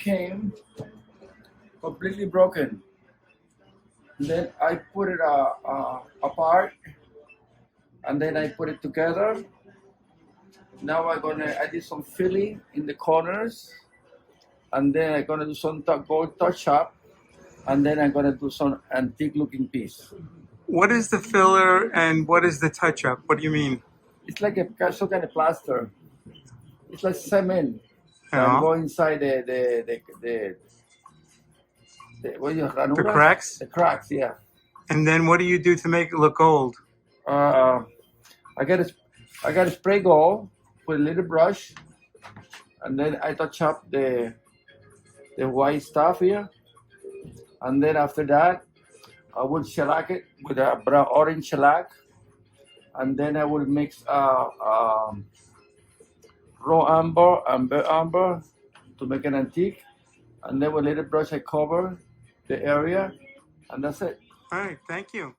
came completely broken. Then I put it apart, and then I put it together. Now I did some filling in the corners, and then I'm gonna do some gold touch up, and then I'm gonna do some antique looking piece. What is the filler and what is the touch up? What do you mean? It's like some kind of plaster. It's like cement that Yeah. go inside what is it, The ranuras? cracks? The cracks, yeah. And then what do you do to make it look gold? I got a spray gold with a little brush, and then I touch up the white stuff here, and then after that I will shellac it with a brown orange shellac, and then I will mix raw amber and bare amber to make an antique, and then with a little brush I cover the area, and that's it. All right, thank you.